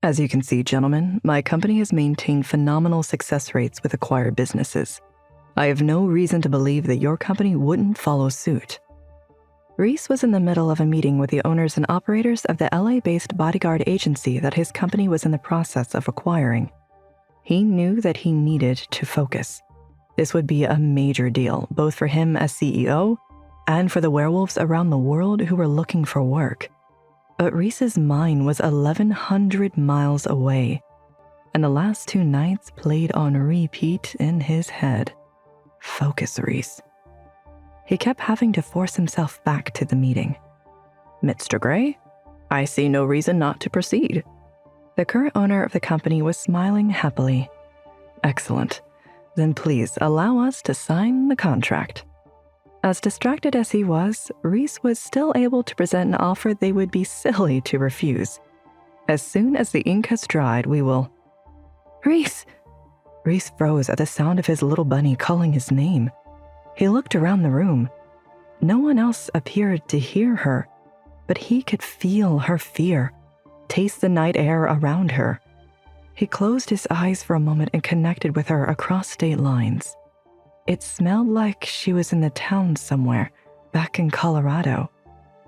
As you can see, gentlemen, my company has maintained phenomenal success rates with acquired businesses. I have no reason to believe that your company wouldn't follow suit. Reece was in the middle of a meeting with the owners and operators of the LA-based bodyguard agency that his company was in the process of acquiring. He knew that he needed to focus. This would be a major deal, both for him as CEO and for the werewolves around the world who were looking for work. But Reece's mind was 1,100 miles away, and the last 2 nights played on repeat in his head. Focus, Reece. He kept having to force himself back to the meeting. Mr. Gray, I see no reason not to proceed. The current owner of the company was smiling happily. Excellent. Then please allow us to sign the contract. As distracted as he was, Reece was still able to present an offer they would be silly to refuse. As soon as the ink has dried, we will... Reece! Reece froze at the sound of his little bunny calling his name. He looked around the room. No one else appeared to hear her, but he could feel her fear, taste the night air around her. He closed his eyes for a moment and connected with her across state lines. It smelled like she was in the town somewhere, back in Colorado,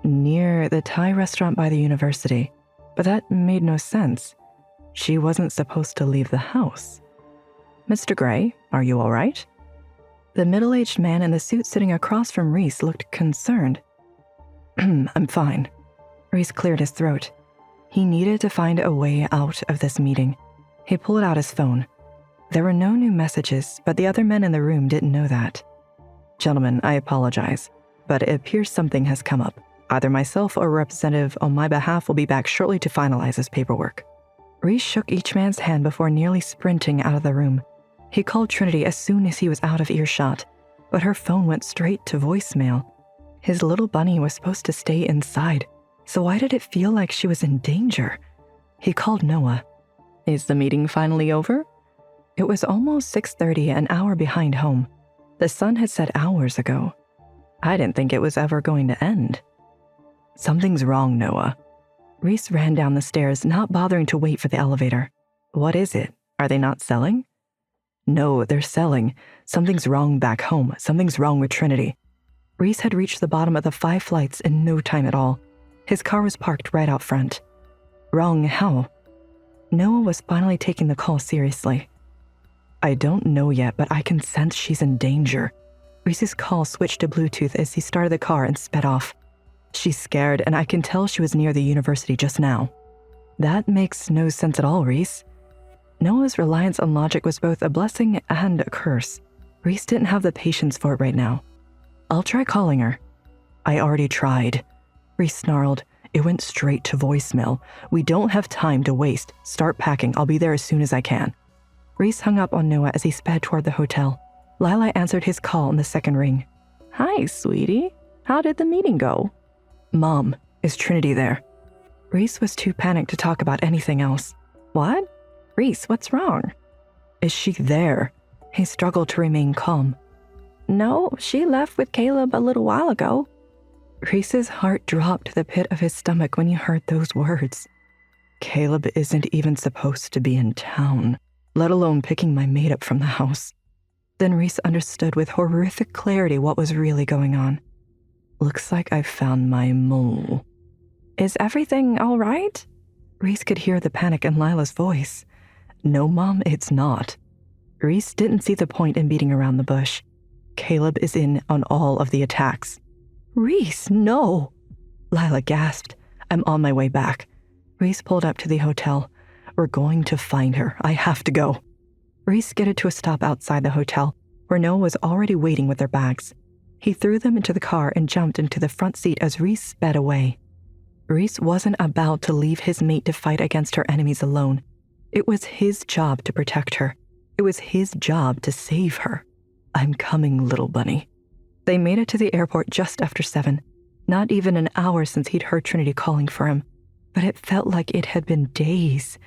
near the Thai restaurant by the university. But that made no sense. She wasn't supposed to leave the house. Mr. Gray, are you all right? The middle-aged man in the suit sitting across from Reece looked concerned. I'm fine. Reece cleared his throat. He needed to find a way out of this meeting. He pulled out his phone. There were no new messages, but the other men in the room didn't know that. Gentlemen, I apologize, but it appears something has come up. Either myself or a representative on my behalf will be back shortly to finalize this paperwork. Reece shook each man's hand before nearly sprinting out of the room. He called Trinity as soon as he was out of earshot, but her phone went straight to voicemail. His little bunny was supposed to stay inside, so why did it feel like she was in danger? He called Noah. Is the meeting finally over? It was almost 6:30, an hour behind home. The sun had set hours ago. I didn't think it was ever going to end. Something's wrong, Noah. Reece ran down the stairs, not bothering to wait for the elevator. What is it? Are they not selling? No, they're selling. Something's wrong back home. Something's wrong with Trinity. Reece had reached the bottom of the 5 flights in no time at all. His car was parked right out front. Wrong how? Noah was finally taking the call seriously. I don't know yet, but I can sense she's in danger. Reece's call switched to Bluetooth as he started the car and sped off. She's scared, and I can tell she was near the university just now. That makes no sense at all, Reece. Noah's reliance on logic was both a blessing and a curse. Reece didn't have the patience for it right now. I'll try calling her. I already tried. Reece snarled. It went straight to voicemail. We don't have time to waste. Start packing. I'll be there as soon as I can. Reece hung up on Noah as he sped toward the hotel. Lila answered his call in the second ring. Hi, sweetie. How did the meeting go? Mom, is Trinity there? Reece was too panicked to talk about anything else. What? Reece, what's wrong? Is she there? He struggled to remain calm. No, she left with Caleb a little while ago. Reece's heart dropped to the pit of his stomach when he heard those words. Caleb isn't even supposed to be in town, let alone picking my maid up from the house. Then Reece understood with horrific clarity what was really going on. Looks like I've found my mole. Is everything all right? Reece could hear the panic in Lila's voice. No, Mom, it's not. Reece didn't see the point in beating around the bush. Caleb is in on all of the attacks. Reece, no! Lila gasped. I'm on my way back. Reece pulled up to the hotel. We're going to find her. I have to go. Reece skidded to a stop outside the hotel, where Noah was already waiting with their bags. He threw them into the car and jumped into the front seat as Reece sped away. Reece wasn't about to leave his mate to fight against her enemies alone. It was his job to protect her. It was his job to save her. I'm coming, little bunny. They made it to the airport just after 7. Not even an hour since he'd heard Trinity calling for him, but it felt like it had been days.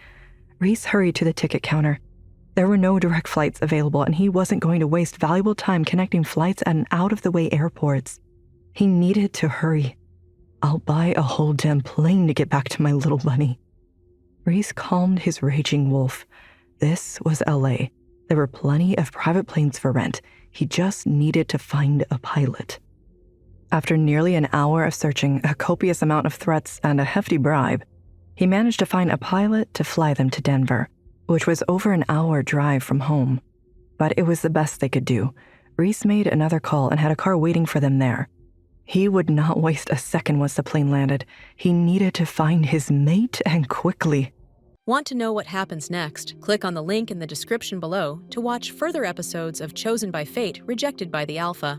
Reece hurried to the ticket counter. There were no direct flights available, and he wasn't going to waste valuable time connecting flights at an out-of-the-way airports. He needed to hurry. I'll buy a whole damn plane to get back to my little bunny. Reece calmed his raging wolf. This was LA. There were plenty of private planes for rent. He just needed to find a pilot. After nearly an hour of searching, a copious amount of threats, and a hefty bribe, he managed to find a pilot to fly them to Denver, which was over an hour drive from home. But it was the best they could do. Reece made another call and had a car waiting for them there. He would not waste a second once the plane landed. He needed to find his mate, and quickly. Want to know what happens next? Click on the link in the description below to watch further episodes of Chosen by Fate, Rejected by the Alpha.